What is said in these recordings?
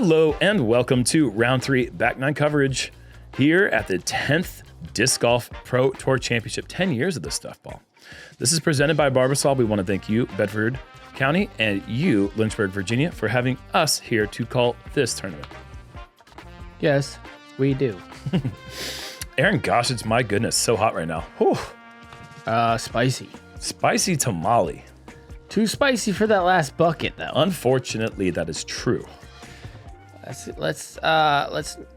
Hello and welcome to round 3 back 9 coverage here at the 10th Disc Golf Pro Tour Championship. 10 years of this stuff, Paul. This is presented by Barbasol. We want to thank you, Bedford County, and you, Lynchburg, Virginia, for having us here to call this tournament. Yes, we do. Aaron Gossage, my goodness, so hot right now. Whew. Spicy. Spicy tamale. Too spicy for that last bucket, though. Unfortunately, that is true. Let's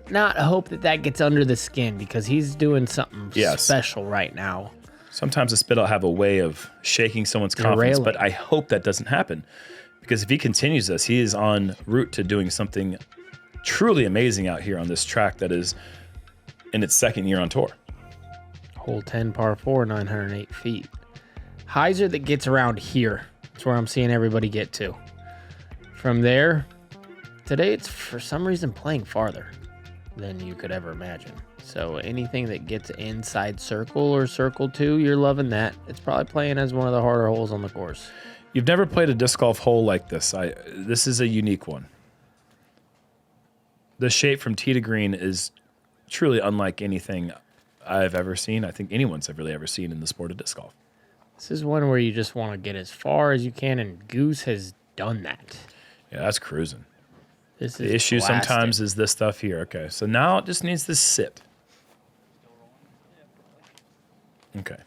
not hope that gets under the skin because he's doing something special right now. Sometimes the spit will have a way of shaking someone's confidence, but I hope that doesn't happen because if he continues this, he is en route to doing something truly amazing out here on this track that is in its second year on tour. Hole 10, par 4, 908 feet. Hyzer that gets around here. That's where I'm seeing everybody get to. From there, today it's for some reason playing farther than you could ever imagine. So anything that gets inside circle or circle 2, you're loving that. It's probably playing as one of the harder holes on the course. You've never played a disc golf hole like this. This is a unique one. The shape from tee to green is truly unlike anything I've ever seen. I think anyone's really ever seen in the sport of disc golf. This is one where you just want to get as far as you can, and Goose has done that. Yeah, that's cruising. This is the issue blasting. sometimes is this stuff here. Okay, so now it just needs to sit. Okay.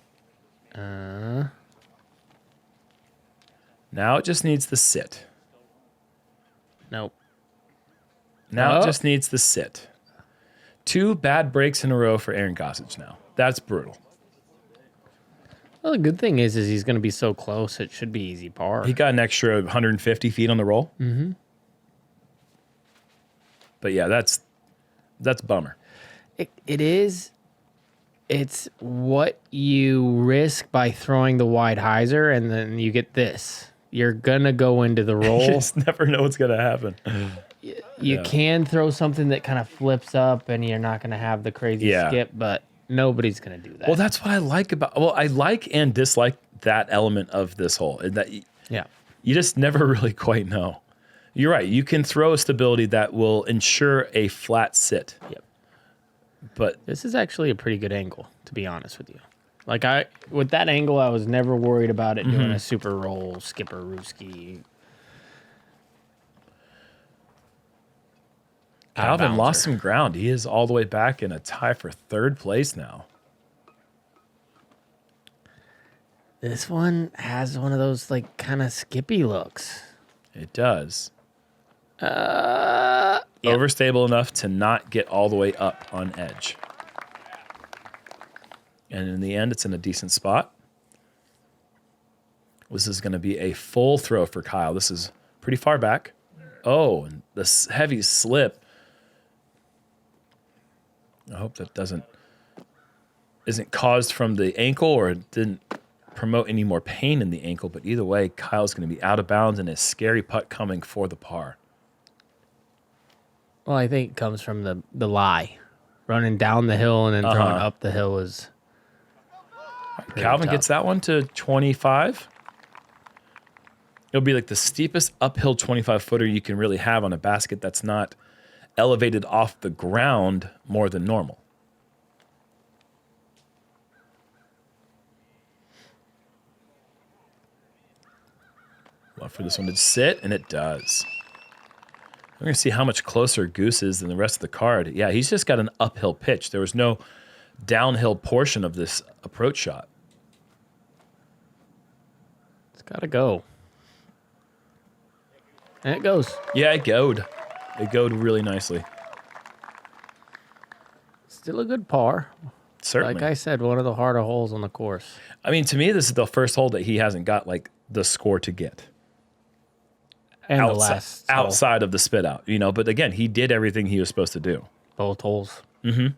Now it just needs to sit. Nope. Now it just needs to sit. 2 bad breaks in a row for Aaron Gossage now. That's brutal. Well, the good thing is he's going to be so close, it should be easy par. He got an extra 150 feet on the roll. Mm-hmm. But yeah, that's bummer. It is. It's what you risk by throwing the wide hyzer, and then you get this. You're going to go into the roll. You just never know what's going to happen. You can throw something that kind of flips up, and you're not going to have the crazy skip, but nobody's going to do that. Well, that's what I like about... Well, I like and dislike that element of this hole. That you just never really quite know. You're right. You can throw a stability that will ensure a flat sit. Yep. But this is actually a pretty good angle, to be honest with you. Like with that angle, I was never worried about it doing a super roll, skipper, rooski. Calvin lost some ground. He is all the way back in a tie for 3rd place now. This one has one of those like kind of skippy looks. It does. Overstable enough to not get all the way up on edge. And in the end, it's in a decent spot. This is going to be a full throw for Kyle. This is pretty far back. Oh, and this heavy slip. I hope that isn't caused from the ankle or it didn't promote any more pain in the ankle. But either way, Kyle's going to be out of bounds and a scary putt coming for the par. Well, I think it comes from the lie. Running down the hill and then throwing up the hill is Calvin tough. gets that one to 25. It'll be like the steepest uphill 25-footer you can really have on a basket that's not elevated off the ground more than normal. Love for this one to sit, and it does. We're going to see how much closer Goose is than the rest of the card. Yeah, he's just got an uphill pitch. There was no downhill portion of this approach shot. It's got to go. And it goes. Yeah, it goed. It goed really nicely. Still a good par. Certainly. Like I said, one of the harder holes on the course. I mean, to me, this is the first hole that he hasn't got like the score to get. And the last outside of the spit out, but again, he did everything he was supposed to do. Both holes. Mm-hmm.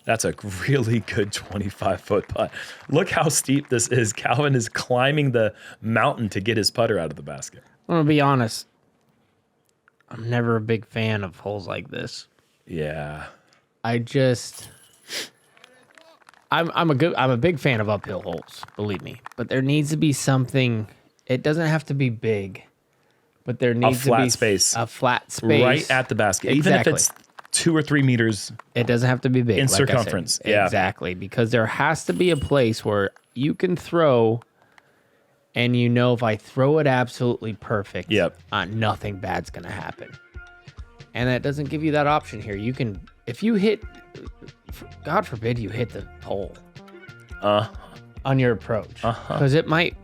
That's a really good 25-foot putt. Look how steep this is. Calvin is climbing the mountain to get his putter out of the basket. I'm going to be honest. I'm never a big fan of holes like this. Yeah. I'm a big fan of uphill holes, believe me. But there needs to be something It doesn't have to be big, but there needs to be space. a flat space. Right at the basket. Exactly. Even if it's 2 or 3 meters. It doesn't have to be big. In like circumference. I said. Yeah. Exactly. Because there has to be a place where you can throw, and you know if I throw it absolutely perfect, nothing bad's going to happen. And that doesn't give you that option here. You can, if you hit, God forbid you hit the hole on your approach. Because it might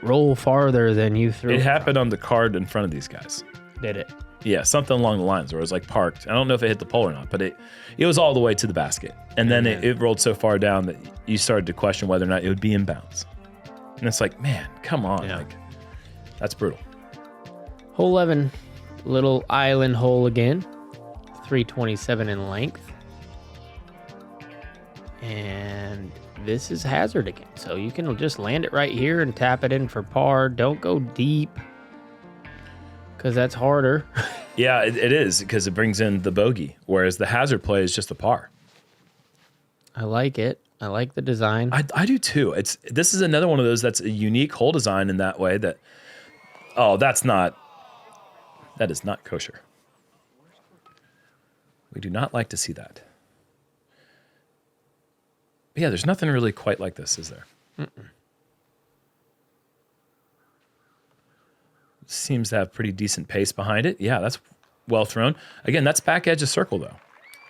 roll farther than you threw. It happened on the card in front of these guys. Did it? Yeah, something along the lines where it was like parked. I don't know if it hit the pole or not, but it was all the way to the basket. And then it rolled so far down that you started to question whether or not it would be in bounds. And it's like, man, come on. Yeah. Like, that's brutal. Hole 11, little island hole again. 327 in length. And this is hazard again. So you can just land it right here and tap it in for par. Don't go deep, because that's harder. Yeah, it is, because it brings in the bogey, whereas the hazard play is just a par. I like it. I like the design. I do too. This is another one of those that's a unique hole design in that way that, that is not kosher. We do not like to see that. But yeah, there's nothing really quite like this, is there? Seems to have pretty decent pace behind it. Yeah, that's well thrown. Again, that's back edge of circle, though.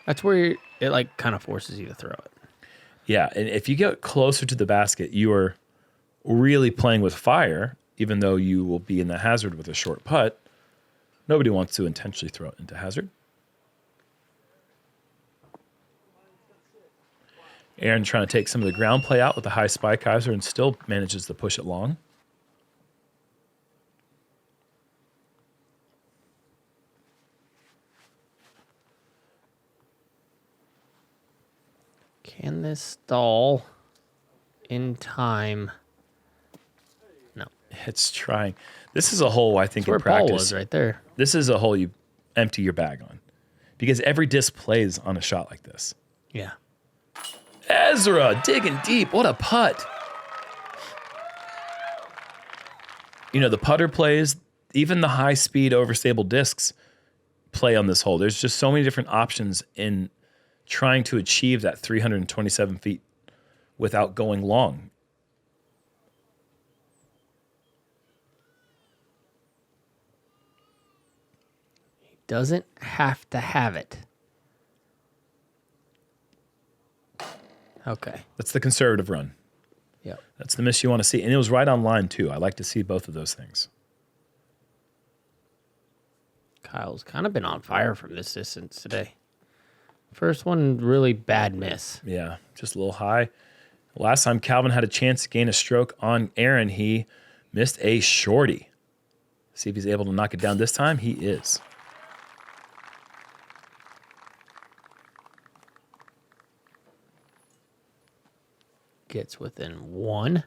That's where it like kind of forces you to throw it. Yeah, and if you get closer to the basket, you are really playing with fire, even though you will be in the hazard with a short putt. Nobody wants to intentionally throw it into hazard. Aaron trying to take some of the ground play out with the high spike hyzer and still manages to push it long. Can this stall in time? No. It's trying. This is a hole I think That's where in practice. Paul was right there. This is a hole you empty your bag on, because every disc plays on a shot like this. Yeah. Ezra digging deep. What a putt. You know, the putter plays, even the high speed overstable discs play on this hole. There's just so many different options in trying to achieve that 327 feet without going long. He doesn't have to have it. Okay. That's the conservative run. Yeah. That's the miss you want to see. And it was right on line, too. I like to see both of those things. Kyle's kind of been on fire from this distance today. First one, really bad miss. Yeah, just a little high. Last time Calvin had a chance to gain a stroke on Aaron, he missed a shorty. See if he's able to knock it down this time. He is. Gets within one.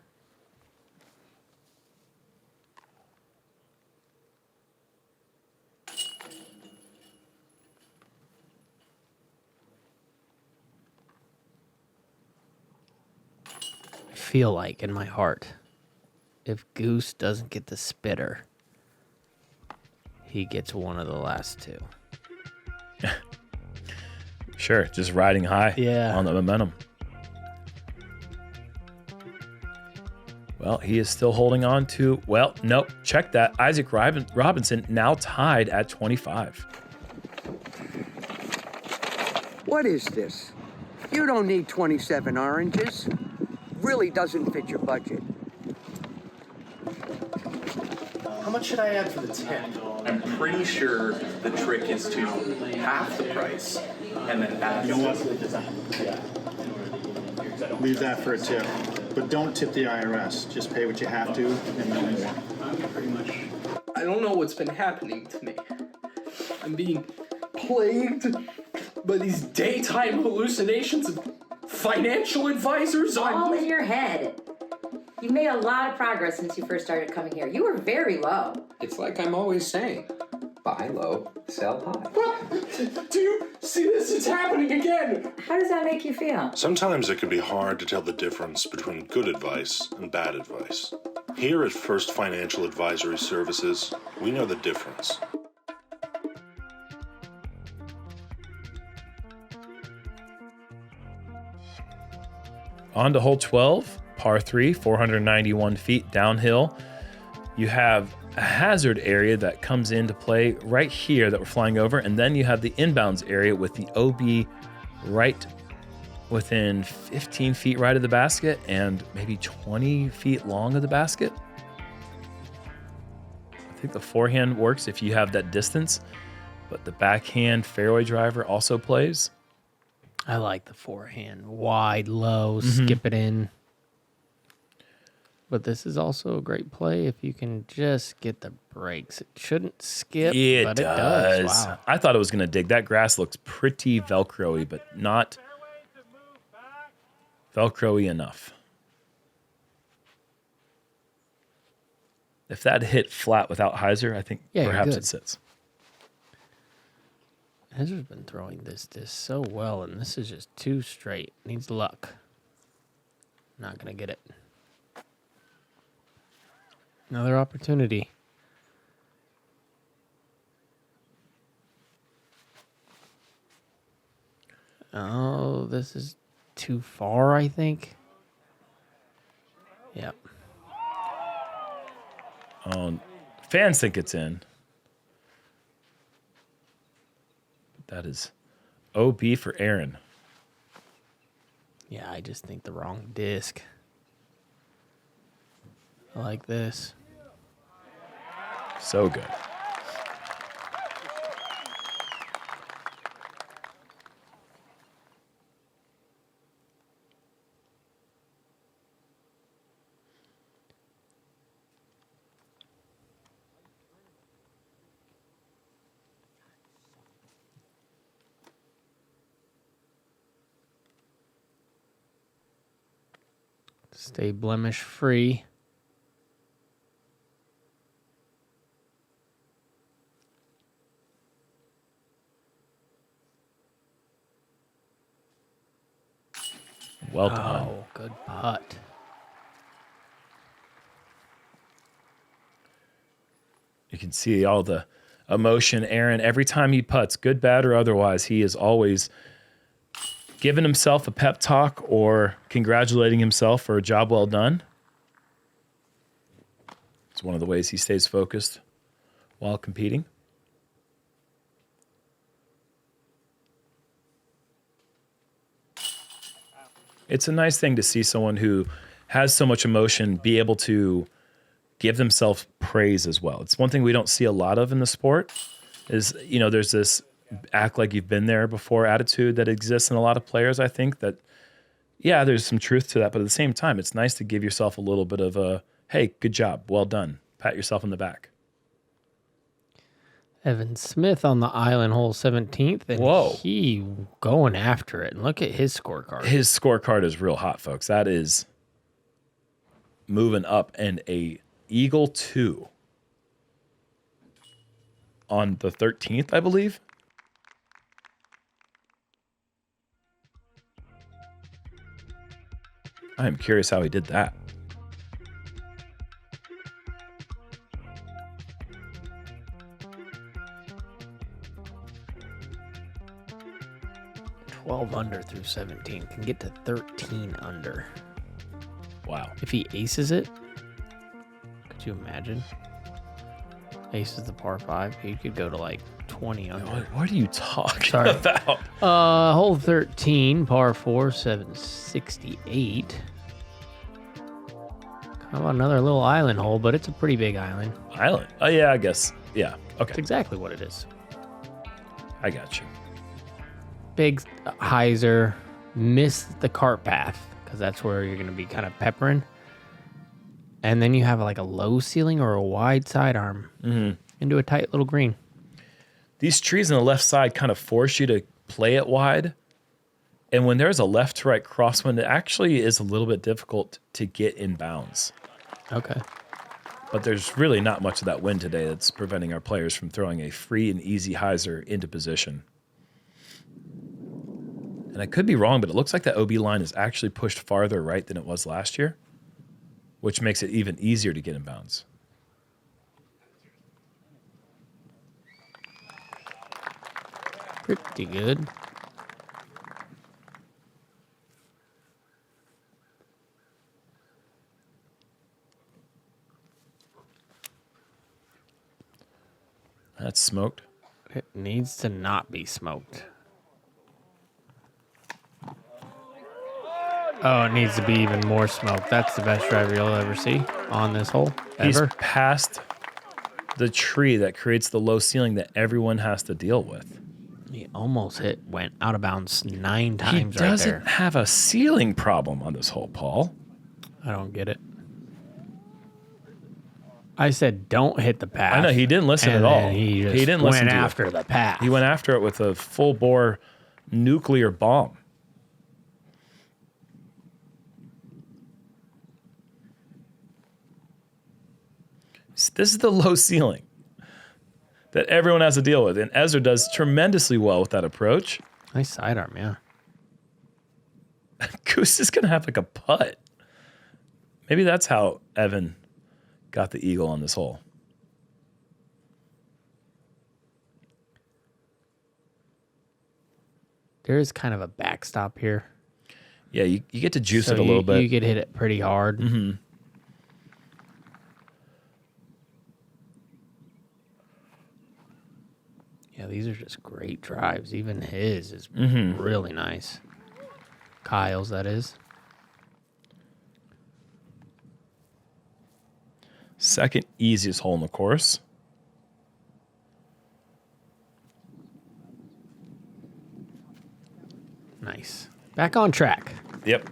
I feel like in my heart, if Goose doesn't get the spitter, he gets one of the last two. Sure, just riding high on the momentum. Well, he is still holding on to, well, nope, check that. Isaac Robinson now tied at 25. What is this? You don't need 27 oranges. Really doesn't fit your budget. How much should I add for the 10? I'm pretty sure the trick is to half the price and then add. Leave that for a tip. But don't tip the IRS. Just pay what you have to and no more. I don't know what's been happening to me. I'm being plagued by these daytime hallucinations of financial advisors. All in your head. You've made a lot of progress since you first started coming here. You were very low. It's like I'm always saying, buy low, sell high. Do you see this? It's happening again. How does that make you feel? Sometimes it can be hard to tell the difference between good advice and bad advice. Here at First Financial Advisory Services, we know the difference. On to hole 12, par 3, 491 feet downhill. You have a hazard area that comes into play right here that we're flying over, and then you have the inbounds area with the OB right within 15 feet right of the basket and maybe 20 feet long of the basket. I think the forehand works if you have that distance, but the backhand fairway driver also plays. I like the forehand. Wide, low, skip it in. But this is also a great play if you can just get the breaks. It shouldn't skip, but it does. Wow. I thought it was going to dig. That grass looks pretty Velcro-y, but not Velcro-y enough. If that hit flat without hyzer, I think perhaps it sits. Ezra's been throwing this so well, and this is just too straight. Needs luck. Not going to get it. Another opportunity. Oh, this is too far, I think. Yep. Fans think it's in. That is OB for Aaron. Yeah, I just think the wrong disc. I like this. So good. Stay blemish free. Well done. Oh, good putt. You can see all the emotion, Aaron. Every time he putts, good, bad, or otherwise, he is always giving himself a pep talk or congratulating himself for a job well done. It's one of the ways he stays focused while competing. It's a nice thing to see someone who has so much emotion be able to give themselves praise as well. It's one thing we don't see a lot of in the sport is, you know, there's this act like you've been there before attitude that exists in a lot of players. I think that, yeah, there's some truth to that, but at the same time, it's nice to give yourself a little bit of a, hey, good job, well done. Pat yourself on the back. Evan Smith on the island, hole 17th, and he going after it. And look at his scorecard. His scorecard is real hot, folks. That is moving up, and a Eagle 2 on the 13th, I believe. I am curious how he did that. Under through 17 can get to 13 under. Wow. If he aces it, could you imagine? Aces the par 5, he could go to like 20 under. What are you talking about? Hole 13, par 4, 768. How about another little island hole, but it's a pretty big island. Island? Oh, yeah, I guess. Yeah, okay. That's exactly what it is. I got you. Big hyzer, miss the cart path, because that's where you're going to be kind of peppering. And then you have like a low ceiling or a wide sidearm into a tight little green. These trees on the left side kind of force you to play it wide. And when there's a left to right crosswind, it actually is a little bit difficult to get in bounds. Okay. But there's really not much of that wind today that's preventing our players from throwing a free and easy hyzer into position. And I could be wrong, but it looks like that OB line is actually pushed farther right than it was last year. which makes it even easier to get in bounds. Pretty good. That's smoked. It needs to not be smoked. Oh, it needs to be even more smoked. That's the best driver you'll ever see on this hole, ever. He's past the tree that creates the low ceiling that everyone has to deal with. He almost went out of bounds 9 times He right there. doesn't have a ceiling problem on this hole, Paul. I don't get it. I said don't hit the path. I know, he didn't listen and at all. then He just didn't listen went to you. after the path. He went after it with a full-bore nuclear bomb. This is the low ceiling that everyone has to deal with, and Ezra does tremendously well with that approach. Nice sidearm, yeah. Goose is going to have like a putt. Maybe that's how Evan got the eagle on this hole. There is kind of a backstop here. Yeah, you get to juice So it a little bit. You could hit it pretty hard. Mm-hmm. Yeah, these are just great drives. Even his is really nice. Kyle's, that is. Second easiest hole in the course. Nice. Back on track. Yep.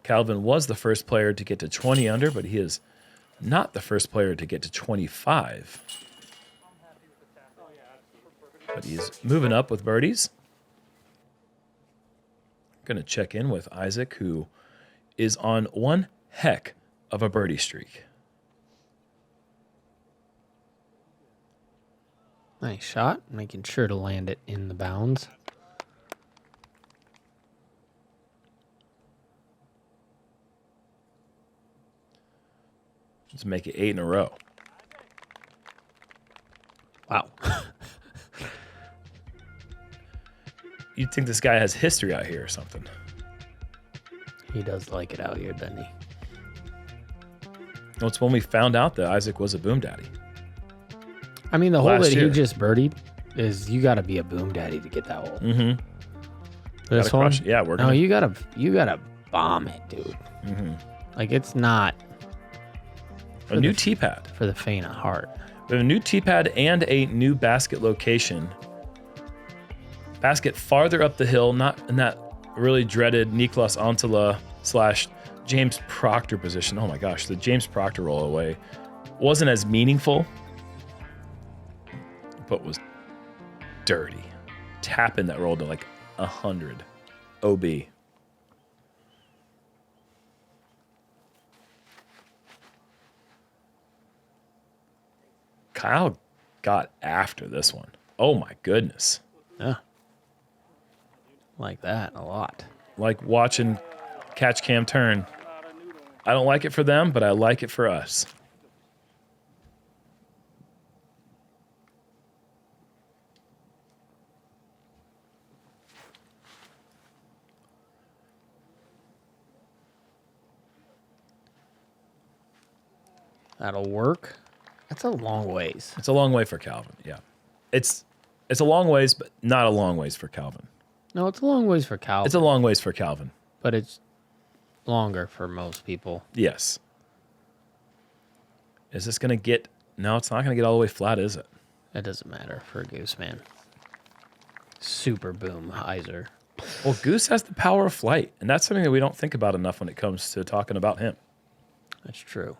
Calvin was the first player to get to 20 under, but he is not the first player to get to 25. But he's moving up with birdies. Going to check in with Isaac, who is on one heck of a birdie streak. Nice shot. Making sure to land it in the bounds. Let's make it 8 in a row. Wow. You'd think this guy has history out here or something. He does like it out here, doesn't he? Well, it's when we found out that Isaac was a boom daddy. I mean, the hole Last that year. he just birdied is you got to be a boom daddy to get that hole. Mm-hmm. This Gotta one? crush it. Yeah, we're No, gonna. you gotta bomb it, dude. Mm-hmm. Like it's not A new tee pad. for the faint of heart. We have a new tee pad and a new basket location. Basket farther up the hill, not in that really dreaded Niklas Antala / James Proctor position. Oh my gosh, the James Proctor roll away wasn't as meaningful, but was dirty. Tapping that roll to like 100 OB. Kyle got after this one. Oh my goodness. Yeah. Like that a lot. Like watching Catch Cam turn. I don't like it for them, but I like it for us. That'll work. That's a long ways. It's a long way for Calvin. Yeah. It's a long ways, but not a long ways for Calvin. No, it's a long ways for Cal. It's a long ways for Calvin. but it's longer for most people. Yes. Is this going to get... No, it's not going to get all the way flat, is it? It doesn't matter for Goose, man. Super boom hyzer. Well, Goose has the power of flight, and that's something that we don't think about enough when it comes to talking about him. That's true.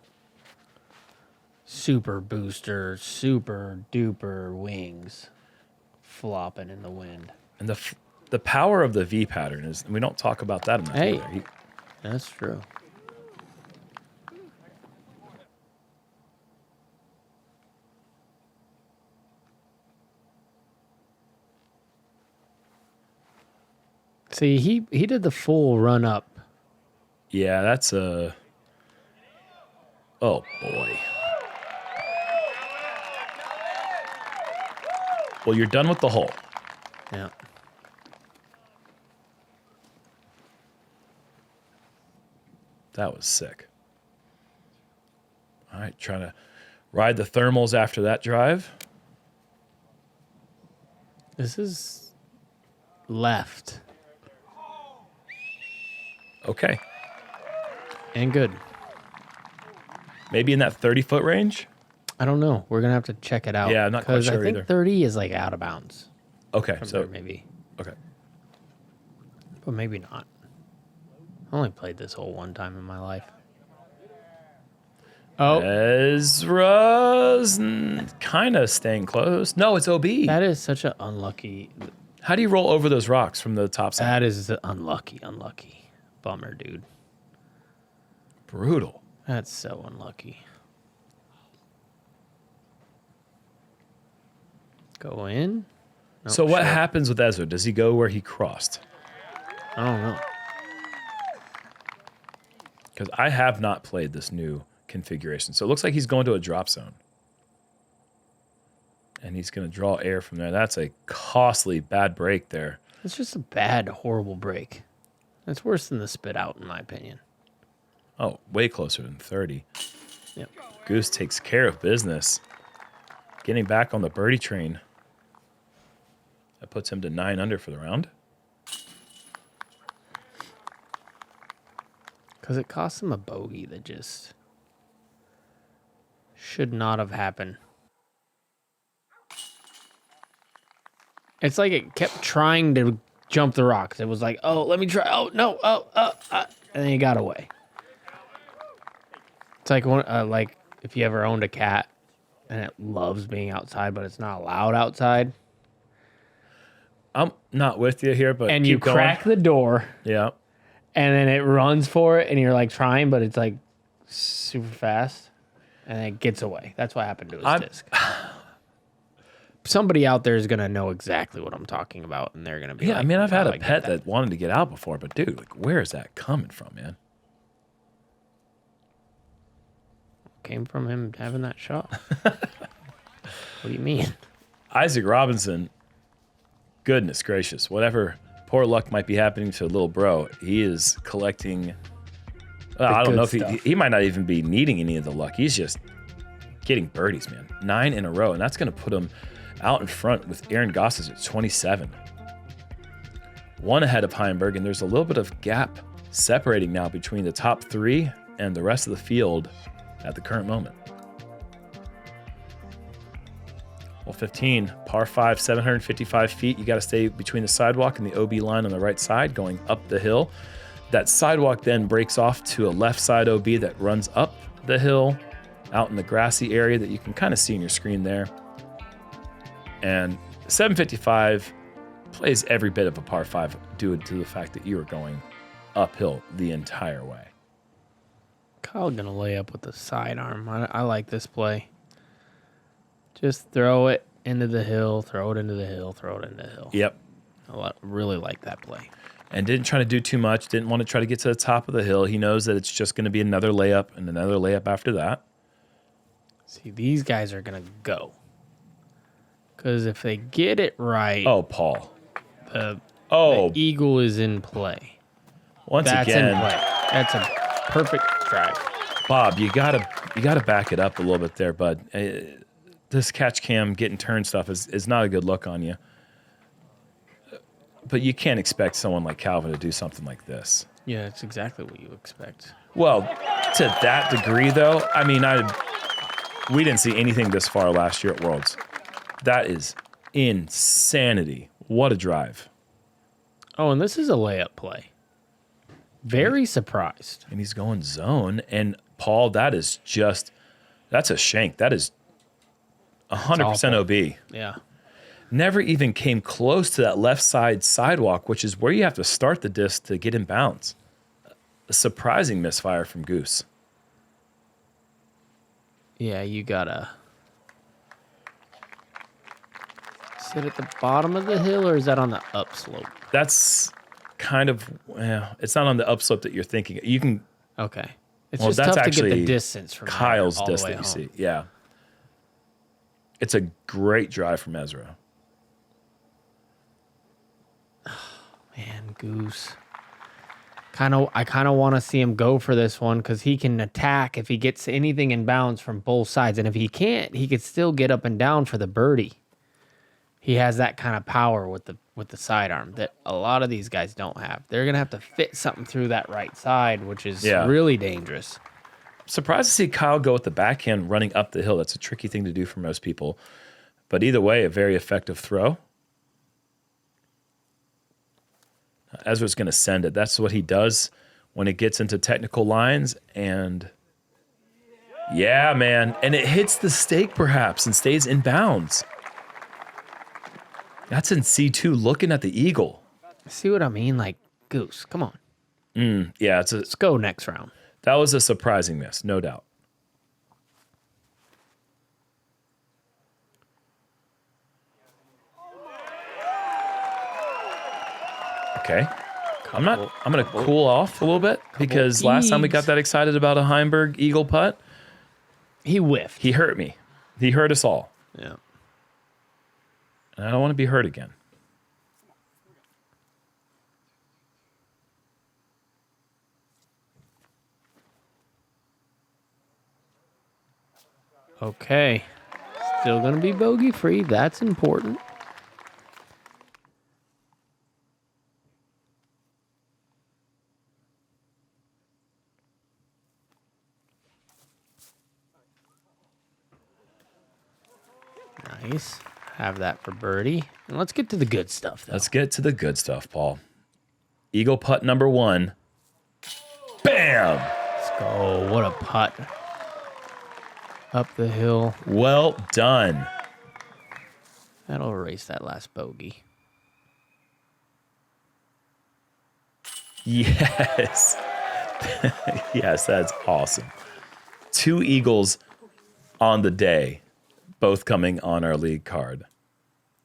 Super booster, super duper wings flopping in the wind. And the power of the V pattern is, we don't talk about that enough Hey, either. That's true. See, he did the full run up. Yeah, that's a... Oh, boy. Well, you're done with the hole. Yeah. That was sick. All right, trying to ride the thermals after that drive. This is left. Okay. And good. Maybe in that 30-foot range? I don't know. We're going to have to check it out. Yeah, I'm not quite sure I think either. 30 is like out of bounds. Okay, From so... there, maybe. Okay. But maybe not. I only played this hole one time in my life. Oh, Ezra's kind of staying close. No, it's OB. that is such an unlucky. How do you roll over those rocks from the top side? That is unlucky. Bummer, dude. Brutal. That's so unlucky. Go in. Nope, So what short. happens with Ezra? Does he go where he crossed? I don't know. Because I have not played this new configuration. So it looks like he's going to a drop zone. And he's going to draw air from there. That's a costly bad break there. It's just a bad, horrible break. It's worse than the spit out, in my opinion. Oh, way closer than 30. Yep. Goose takes care of business. Getting back on the birdie train. That puts him to 9 under for the round. Because it cost him a bogey that just should not have happened. It's like it kept trying to jump the rocks. It was like, oh, let me try. Oh, no. And then he got away. It's like like if you ever owned a cat and it loves being outside, but it's not allowed outside. I'm not with you here, but And you keep going. crack the door. Yeah. And then it runs for it, and you're like trying, but it's like super fast, and then it gets away. That's what happened to his disc. Somebody out there is gonna know exactly what I'm talking about, and they're gonna be Yeah, like, I mean, I've had "Oh, a I get pet that wanted to get out before, but dude, like, where is that coming from, man? Came from him having that shot." What do you mean? Isaac Robinson, goodness gracious, whatever poor luck might be happening to little bro, he is collecting. I don't know if he might not even be needing any of the luck. He's just getting birdies, man. 9 in a row, and that's going to put him out in front with Aaron Gossage at 27. 1 ahead of Heimburg, and there's a little bit of gap separating now between the top 3 and the rest of the field at the current moment. Well, 15, par 5, 755 feet. You got to stay between the sidewalk and the OB line on the right side going up the hill. That sidewalk then breaks off to a left side OB that runs up the hill out in the grassy area that you can kind of see in your screen there. And 755 plays every bit of a par 5 due to the fact that you are going uphill the entire way. Kyle gonna lay up with the sidearm. I like this play. Just throw it into the hill, throw it into the hill, throw it into the hill. Yep. Really like that play. And didn't try to do too much. Didn't want to try to get to the top of the hill. He knows that it's just going to be another layup and another layup after that. See, these guys are gonna go. Because if they get it right, Oh, Paul. the Oh, eagle is in play. once That's again, in play. That's a perfect drive. Bob, you gotta back it up a little bit there, bud. This catch cam getting turned stuff is not a good look on you. But you can't expect someone like Calvin to do something like this. Yeah, it's exactly what you expect. Well, to that degree, though, I mean, we didn't see anything this far last year at Worlds. That is insanity. What a drive. Oh, and this is a layup play. Very surprised. And he's going zone. And Paul, that's a shank. That is 100% OB. Yeah. Never even came close to that left side sidewalk, which is where you have to start the disc to get in bounds. a surprising misfire from Goose. Yeah, you gotta sit at the bottom of the hill, or is that on the upslope? That's kind of, it's not on the upslope that you're thinking. You can. Okay. It's Well, just that's tough to get actually the distance from Kyle's there all disc the way that you home. see. Yeah. It's a great drive from Ezra. Man, Goose. I kind of want to see him go for this one because he can attack if he gets anything in bounds from both sides. And if he can't, he could still get up and down for the birdie. He has that kind of power with the sidearm that a lot of these guys don't have. They're going to have to fit something through that right side, which is really dangerous. Surprised to see Kyle go with the backhand running up the hill. That's a tricky thing to do for most people. But either way, a very effective throw. Ezra's going to send it. That's what he does when it gets into technical lines. And yeah, man. And it hits the stake perhaps and stays in bounds. That's in C2 looking at the eagle. See what I mean? Like, Goose, come on. Yeah, Let's go next round. that was a surprising miss, no doubt. Okay. I'm going to cool off a little bit because last time we got that excited about a Heimburg eagle putt, he whiffed. he hurt me. He hurt us all. Yeah. And I don't want to be hurt again. Okay. Still going to be bogey free. That's important. Nice. Have that for birdie. And let's get to the good stuff, though. Let's get to the good stuff, Paul. Eagle putt number 1. Bam! Let's go. What a putt. Up the hill. Well done. That'll erase that last bogey. Yes. Yes, that's awesome. 2 eagles on the day, both coming on our league card.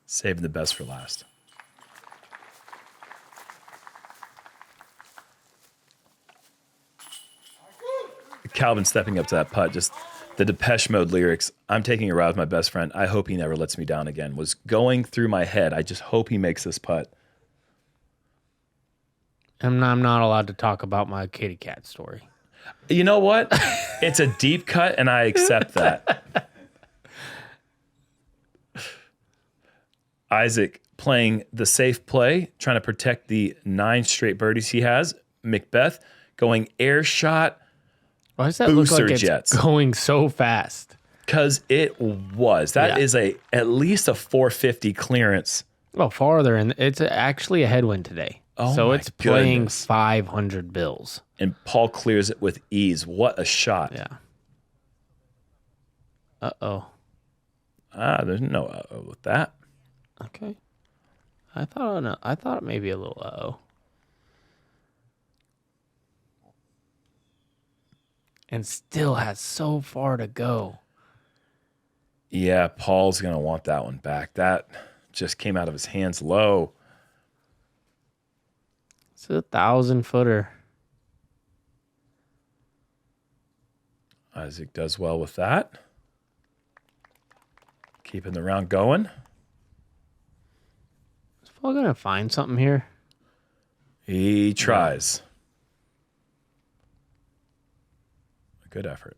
Saving the best for last. Calvin stepping up to that putt, just the Depeche Mode lyrics, I'm taking a ride with my best friend. I hope he never lets me down again, was going through my head. I just hope he makes this putt. I'm not allowed to talk about my kitty cat story. You know what? It's a deep cut, and I accept that. Isaac playing the safe play, trying to protect the 9 straight birdies he has. Macbeth going air shot. Why does that look like Booster it's jets. going so fast? Because it was. That is at least a 450 clearance. Well, farther, and it's actually a headwind today. Oh so my it's playing goodness. 500 bills. And Paul clears it with ease. What a shot. Yeah. Uh-oh. There's no uh-oh with that. Okay. I thought maybe a little uh-oh. And still has so far to go. Yeah, Paul's going to want that one back. That just came out of his hands low. It's a 1,000-footer. Isaac does well with that. Keeping the round going. Is Paul going to find something here? He tries. A good effort.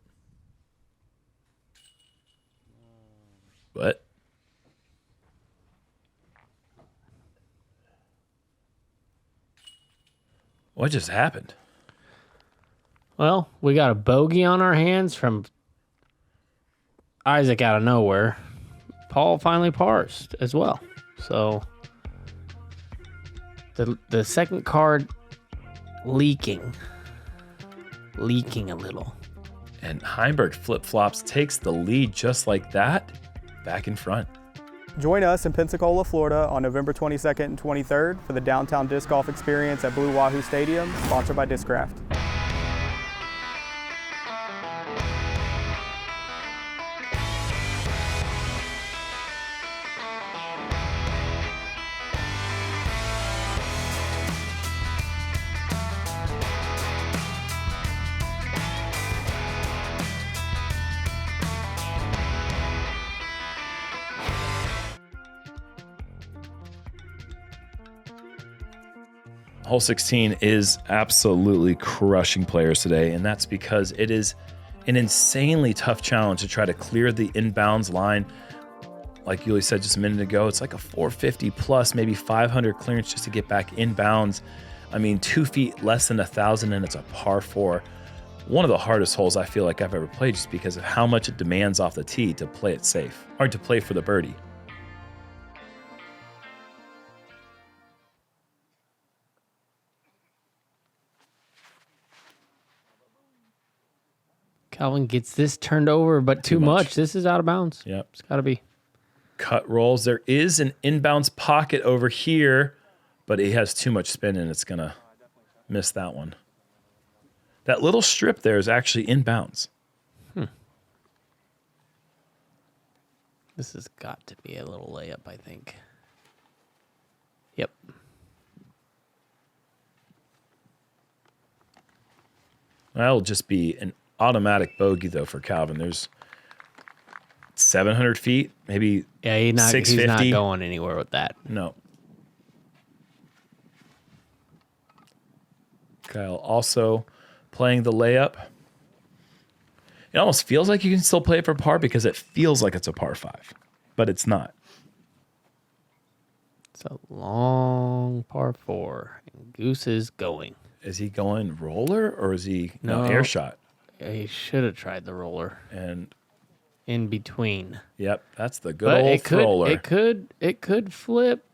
What? What just happened? Well, we got a bogey on our hands from Isaac out of nowhere. Paul finally parsed as well. So the second card leaking a little. And Heimburg flip-flops, takes the lead just like that, back in front. Join us in Pensacola, Florida on November 22nd and 23rd for the Downtown Disc Golf Experience at Blue Wahoo Stadium, sponsored by Discraft. Hole 16 is absolutely crushing players today, and that's because it is an insanely tough challenge to try to clear the inbounds line. Like Yuli said just a minute ago, it's like a 450 plus, maybe 500 clearance just to get back inbounds. I mean, 2 feet less than 1,000, and it's a par 4. One of the hardest holes I feel like I've ever played, just because of how much it demands off the tee to play it safe, or to play for the birdie. Calvin gets this turned over, but too much. This is out of bounds. Yep. It's got to be. Cut rolls. There is an inbounds pocket over here, but he has too much spin and it's going to miss that one. That little strip there is actually inbounds. This has got to be a little layup, I think. Yep. That'll just be an automatic bogey, though, for Calvin. There's 700 feet, maybe he's not 650. going anywhere with that. No. Kyle also playing the layup. It almost feels like you can still play it for par because it feels like it's a par 5, but it's not. It's a long par 4, and Goose is going. Is he going roller or is he No. air shot? He should have tried the roller And in between. yep, that's the good But old roller. it could flip.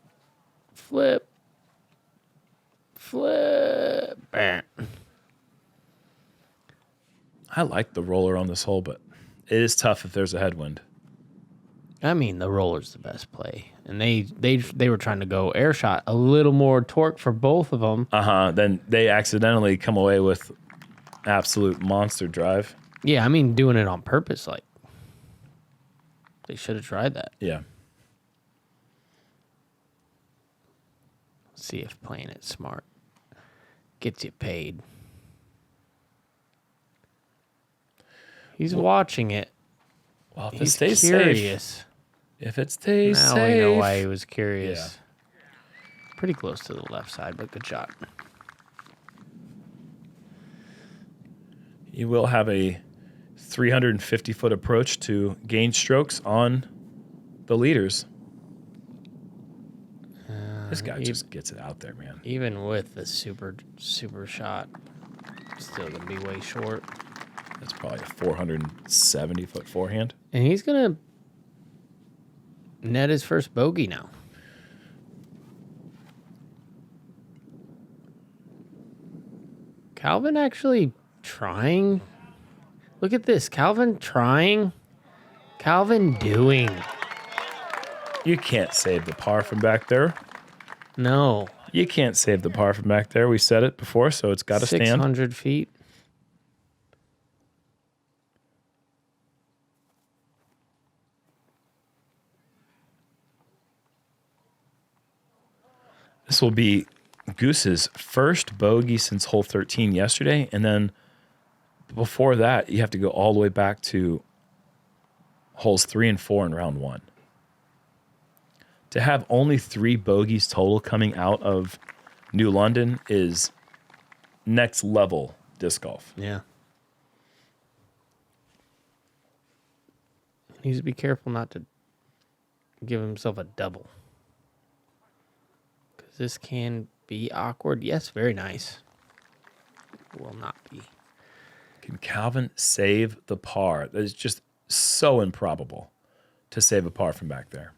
Bam. I like the roller on this hole, but it is tough if there's a headwind. I mean, the roller's the best play, and they were trying to go air shot, a little more torque for both of them. Then they accidentally come away with absolute monster drive. Yeah, I mean, doing it on purpose, like they should have tried that. Yeah. See if playing it smart gets you paid. He's watching it. Well, if it He's stays curious. safe. If it stays Now safe. we know why he was curious. Pretty close to the left side, but good shot. You will have a 350-foot approach to gain strokes on the leaders. This guy just gets it out there, man. Even with the super shot, still gonna be way short. That's probably a 470-foot forehand. And he's gonna net his first bogey now. Calvin actually trying. Look at this. Calvin trying. Calvin doing. You can't save the par from back there. No. You can't save the par from back there. We said it before, so it's got to stand. 600 feet. This will be Goose's first bogey since hole 13 yesterday. And then before that, you have to go all the way back to holes 3 and 4 in round 1. To have only 3 bogeys total coming out of New London is next level disc golf. Yeah. He needs to be careful not to give himself a double. Because this can be awkward. Yes, very nice. Will not be. Can Calvin save the par? That is just so improbable to save a par from back there.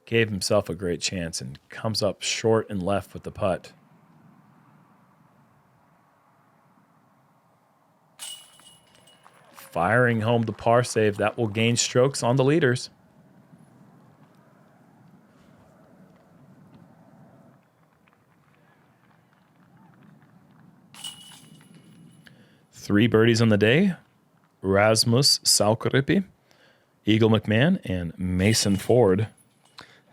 Gave himself a great chance and comes up short and left with the putt. Firing home the par save. That will gain strokes on the leaders. Three birdies on the day. Rasmus Salkaripi, Eagle McMahon, and Mason Ford.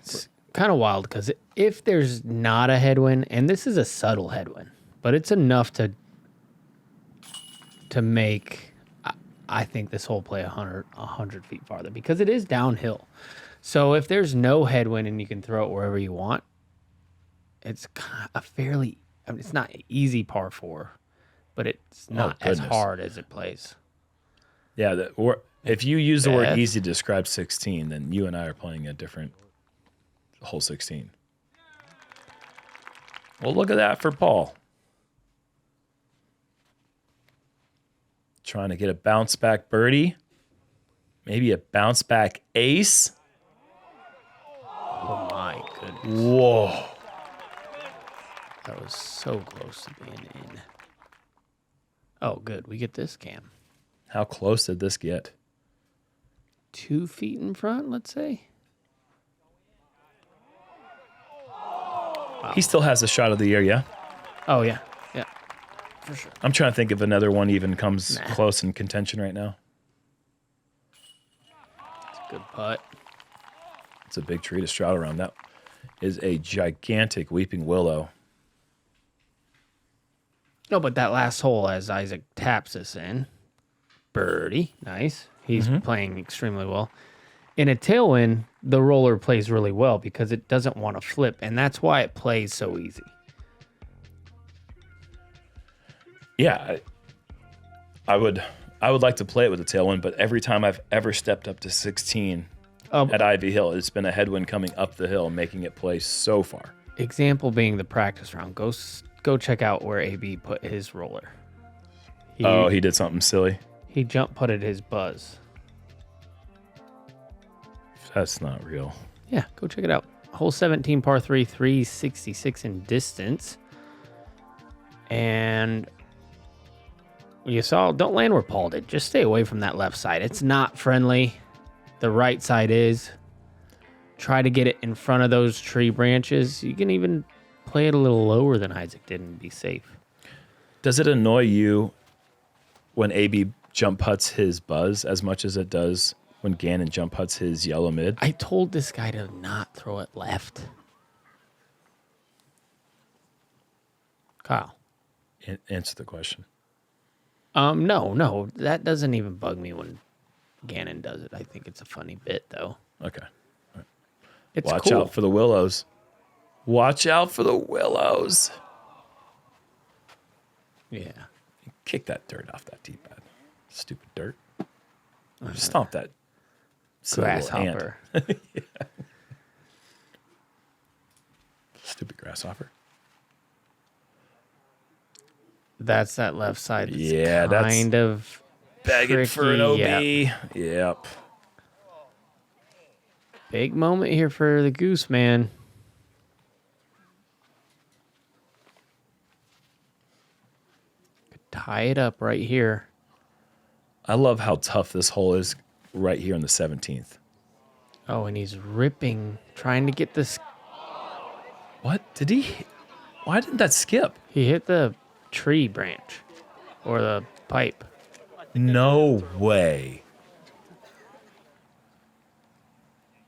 It's kind of wild because if there's not a headwind, and this is a subtle headwind, but it's enough to make, I think, this whole play 100 feet farther because it is downhill. So if there's no headwind and you can throw it wherever you want, it's a fairly, I mean, it's not easy par 4, but it's not as hard as it plays. Yeah, if you use the word easy to describe 16, then you and I are playing a different hole 16. Well, look at that for Paul. Trying to get a bounce back birdie. Maybe a bounce back ace. Oh my goodness. Whoa. That was so close to being in. Oh, good. We get this, Cam. How close did this get? 2 feet in front, let's say. He still has a shot of the year, yeah? Oh, yeah. Yeah, for sure. I'm trying to think if another one even comes close in contention right now. It's a good putt. It's a big tree to stroud around. That is a gigantic weeping willow. No, but that last hole, as Isaac taps this in, birdie, nice. He's playing extremely well. In a tailwind, the roller plays really well because it doesn't want to flip, and that's why it plays so easy. Yeah, I would like to play it with a tailwind, but every time I've ever stepped up to 16 at Ivy Hill, it's been a headwind coming up the hill, making it play so far. Example being the practice round. Go check out where AB put his roller. He did something silly. He jump putted his buzz. That's not real. Yeah, go check it out. Hole 17, par 3, 366 in distance. And you saw, don't land where Paul did. Just stay away from that left side. It's not friendly. The right side is. Try to get it in front of those tree branches. You can even play it a little lower than Isaac did and be safe. Does it annoy you when AB jump putts his buzz as much as it does when Gannon jump putts his yellow mid? I told this guy to not throw it left. Kyle. Answer the question. No, that doesn't even bug me when Gannon does it. I think it's a funny bit, though. Okay. All right. It's Watch cool. out for the willows. Watch out for the willows. Yeah. Kick that dirt off that tee pad. Stupid dirt. Stomp that silly little ant. Grasshopper. Yeah. Stupid grasshopper. That's that left side. That's Yeah, that's kind of begging for an OB. Yep. Yep. Big moment here for the Goose, man. Could tie it up right here. I love how tough this hole is right here on the 17th. Oh, and he's ripping, trying to get this. What? Did he? Why didn't that skip? He hit the tree branch or the pipe. No way.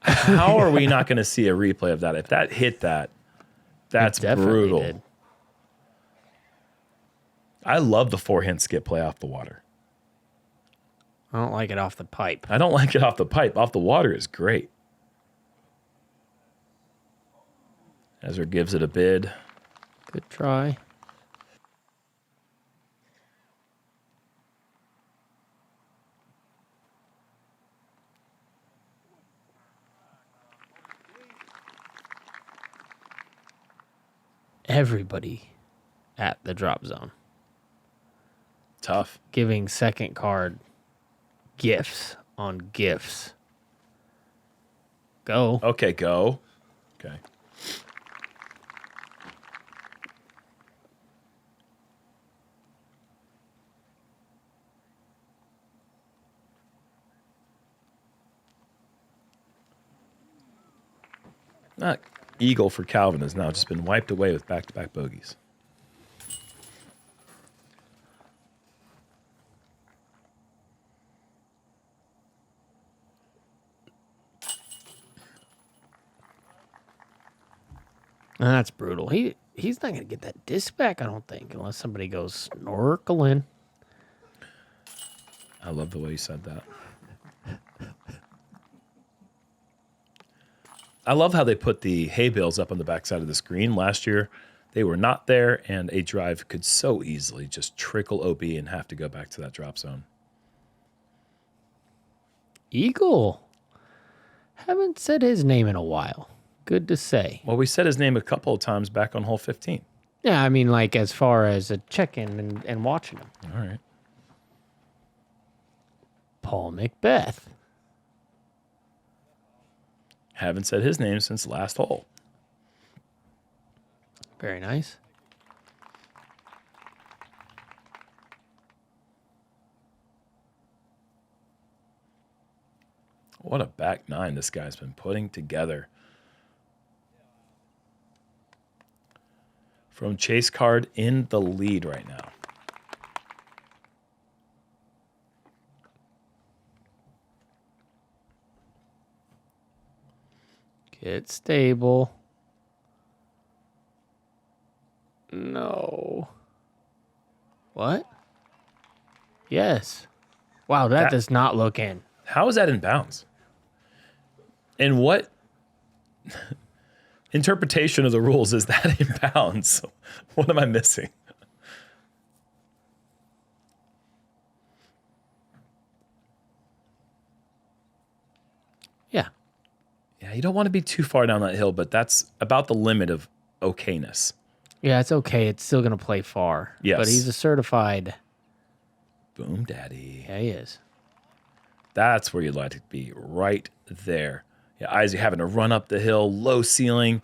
How are we not going to see a replay of that? If that hit that, that's brutal. Did. I love the forehand skip play off the water. I don't like it off the pipe. I don't like it off the pipe. Off the water is great. Ezra gives it a bid. Good try. Everybody at the drop zone. Tough. Giving second card gifts on gifts. Go. Okay, go. Okay. Not eagle for Calvin has now just been wiped away with back-to-back bogeys. That's brutal. He's not going to get that disc back, I don't think, unless somebody goes snorkeling. I love the way you said that. I love how they put the hay bales up on the backside of the screen. Last year, they were not there, and a drive could so easily just trickle OB and have to go back to that drop zone. Eagle. Haven't said his name in a while. Good to say. Well, we said his name a couple of times back on hole 15. Yeah, I mean, like, as far as a check-in and watching him. All right. Paul Macbeth. Haven't said his name since last hole. Very nice. What a back nine this guy's been putting together. From Chase Card in the lead right now. Get stable. No. What? Yes. Wow, that does not look in. How is that in bounds? And what interpretation of the rules is that in bounds? What am I missing? Yeah. Yeah, you don't want to be too far down that hill, but that's about the limit of okayness. Yeah, it's okay. It's still going to play far. Yes. But he's a certified. Boom daddy. Yeah, he is. That's where you'd like to be, right there. Yeah, Isaac having to run up the hill, low ceiling.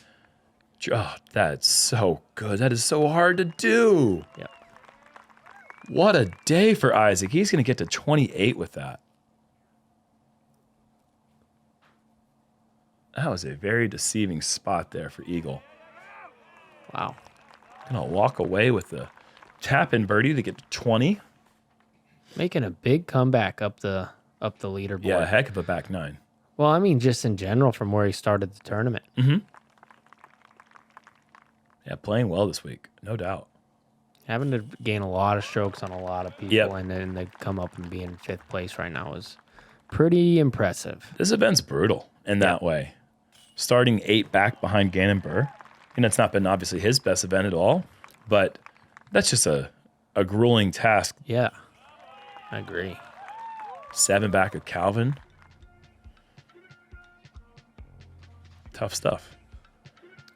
Oh, that's so good. That is so hard to do. Yep. What a day for Isaac. He's going to get to 28 with that. That was a very deceiving spot there for Eagle. Wow. Going to walk away with the tap-in birdie to get to 20. Making a big comeback up the leaderboard. Yeah, a heck of a back nine. Well, I mean, just in general from where he started the tournament. Mm-hmm. Yeah, playing well this week, no doubt. Having to gain a lot of strokes on a lot of people, Yep. and then they come up and be in 5th place right now is pretty impressive. This event's brutal in that way. Starting 8 back behind Gannon Burr. And it's not been obviously his best event at all, but that's just a grueling task. Yeah, I agree. 7 back of Calvin. Tough stuff.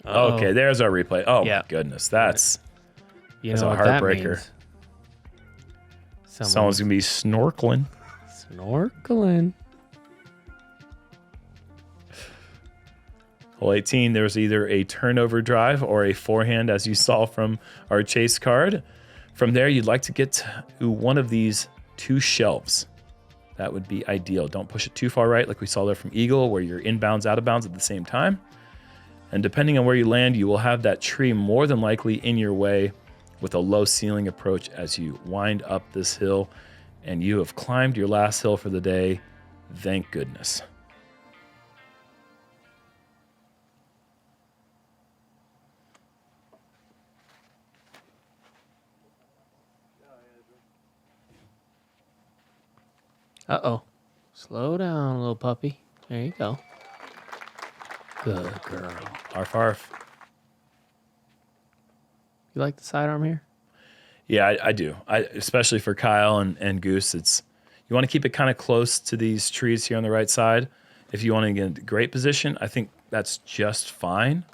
Oh. Okay, there's our replay. Oh, Yeah. my goodness. That's You That's know a what that heartbreaker. means. someone's going to be snorkeling. Snorkeling. Hole 18, there's either a turnover drive or a forehand, as you saw from our chase card. From there, you'd like to get to one of these 2 shelves. That would be ideal. Don't push it too far right like we saw there from Eagle, where you're inbounds, out of bounds at the same time. And depending on where you land, you will have that tree more than likely in your way with a low ceiling approach as you wind up this hill. And you have climbed your last hill for the day. Thank goodness. Uh-oh. Slow down, little puppy. There you go. Good girl. Arf, arf. You like the sidearm here? Yeah, I do. Especially for Kyle and Goose, you want to keep it kind of close to these trees here on the right side. If you want to get a great position, I think that's just fine.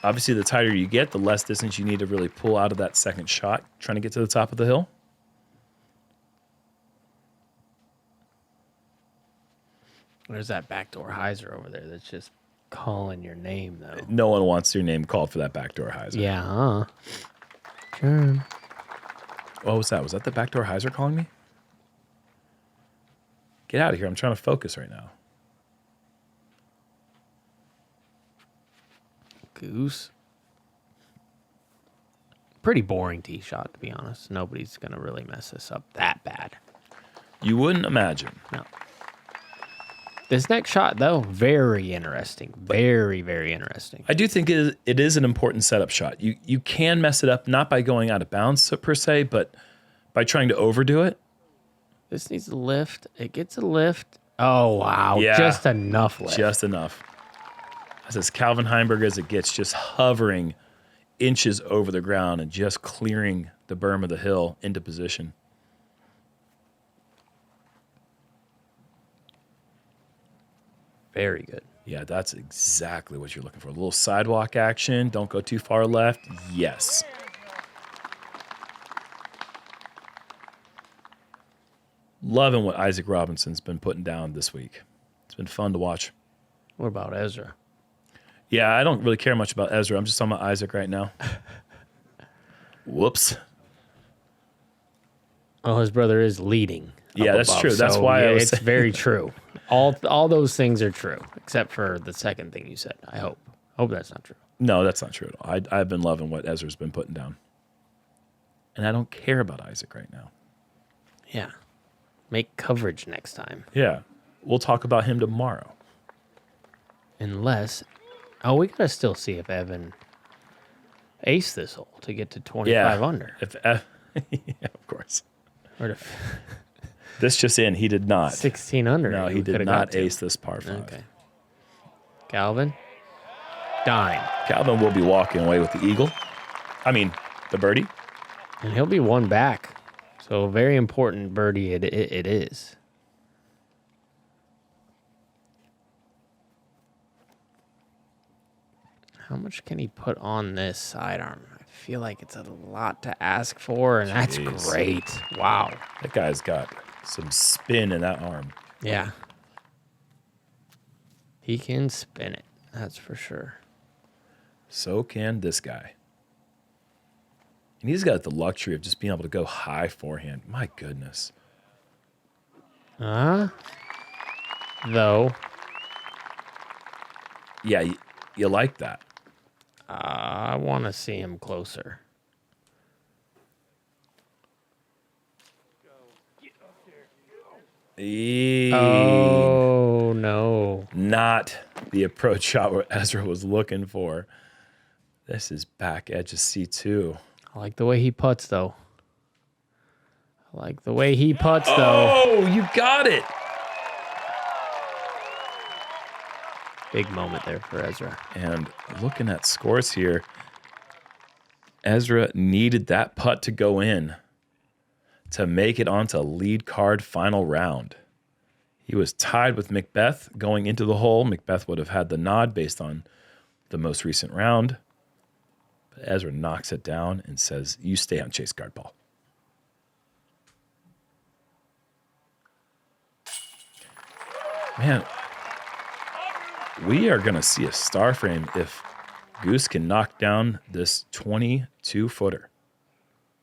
Obviously, the tighter you get, the less distance you need to really pull out of that second shot, trying to get to the top of the hill. There's that backdoor hyzer over there that's just calling your name, though. No one wants your name called for that backdoor hyzer. Yeah, huh? Jerm. What was that? Was that the backdoor hyzer calling me? Get out of here. I'm trying to focus right now. Goose. Pretty boring tee shot, to be honest. Nobody's going to really mess this up that bad. You wouldn't imagine. No. This next shot, though, very interesting. Very, very interesting. I do think it is an important setup shot. You can mess it up, not by going out of bounds per se, but by trying to overdo it. This needs a lift. It gets a lift. Oh, wow. Yeah. Just enough lift. Just enough. That's as Calvin Heimburg as it gets, just hovering inches over the ground and just clearing the berm of the hill into position. Very good. Yeah, that's exactly what you're looking for. A little sidewalk action. Don't go too far left. Yes. Loving what Isaac Robinson's been putting down this week. It's been fun to watch. What about Ezra? Yeah, I don't really care much about Ezra. I'm just talking about Isaac right now. Whoops. Well, his brother is leading. Yeah, that's above, true. That's so, why yeah, I was it's saying. very true. All those things are true, except for the second thing you said. I hope. Hope that's not true. No, that's not true at all. I've been loving what Ezra's been putting down. And I don't care about Isaac right now. Yeah. Make coverage next time. Yeah. We'll talk about him tomorrow. Unless, we gotta still see if Evan aced this hole to get to 25 under. If yeah, of course. Or to This just in, he did not. 16 under. No, he did not ace this par 5. Okay. Calvin, dime. Calvin will be walking away with the eagle. I mean, the birdie. And he'll be one back. So very important birdie it is. How much can he put on this sidearm? I feel like it's a lot to ask for, and that's great. Wow. That guy's got some spin in that arm. Yeah. He can spin it. That's for sure. So can this guy. And he's got the luxury of just being able to go high forehand. My goodness. Though. Yeah, you like that. I want to see him closer. Oh, no. Not the approach shot where Ezra was looking for. This is back edge of C2. I like the way he putts, though. Oh, you got it. Big moment there for Ezra. And looking at scores here, Ezra needed that putt to go in to make it onto lead card final round. He was tied with Macbeth going into the hole. Macbeth would have had the nod based on the most recent round. But Ezra knocks it down and says, you stay on chase guard, Paul. Man, we are going to see a star frame if Goose can knock down this 22-footer.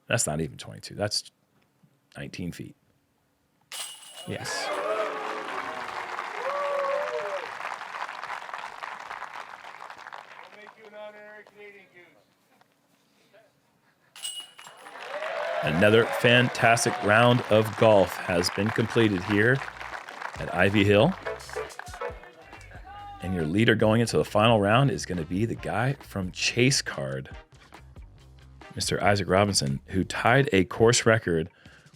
That's not even 22. That's 19 feet. Yes. Another fantastic round of golf has been completed here at Ivy Hill. And your leader going into the final round is going to be the guy from Chase Card, Mr. Isaac Robinson, who tied a course record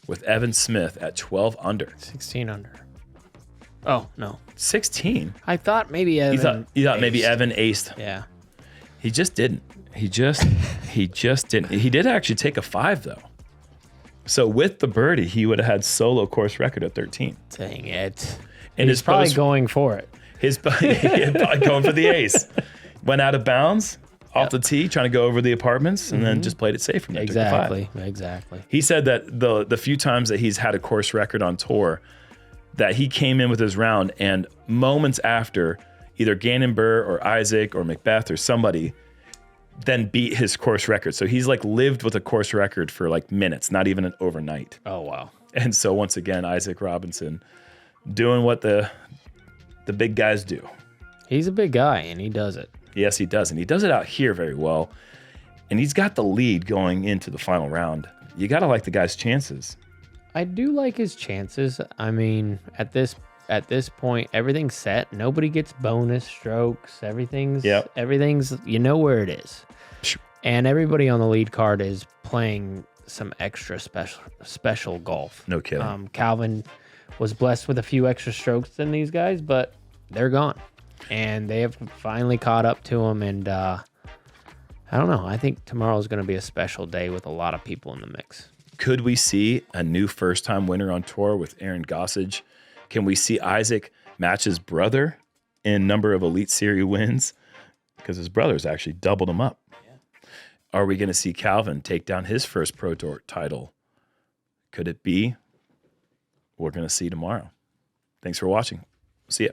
with Evan Smith at 12 under. 16 under. Oh, no. 16? I thought maybe Evan You thought maybe Evan aced. Yeah. He just didn't. He just didn't. He did actually take a 5, though. So with the birdie, he would have had solo course record at 13. Dang it. And he's probably going for it. He's probably going for the ace. Went out of bounds off the tee, trying to go over the apartments, and then just played it safe from there. Exactly. He said that the few times that he's had a course record on tour, that he came in with his round, and moments after, either Gannon Burr or Isaac or Macbeth or somebody then beat his course record. So he's like lived with a course record for like minutes, not even an overnight. Oh, wow. And so once again, Isaac Robinson doing what the big guys do. He's a big guy, and he does it. Yes, he does. And he does it out here very well. And he's got the lead going into the final round. You got to like the guy's chances. I do like his chances. I mean, at this point, everything's set. Nobody gets bonus strokes. Everything's, you know where it is. And everybody on the lead card is playing some extra special golf. No kidding. Calvin was blessed with a few extra strokes than these guys, but they're gone. and they have finally caught up to him. And I don't know. I think tomorrow is going to be a special day with a lot of people in the mix. Could we see a new first-time winner on tour with Aaron Gossage? Can we see Isaac match his brother in number of Elite Series wins? Because his brother's actually doubled him up. Yeah. Are we going to see Calvin take down his first Pro Tour title? Could it be? We're going to see tomorrow. Thanks for watching. See ya.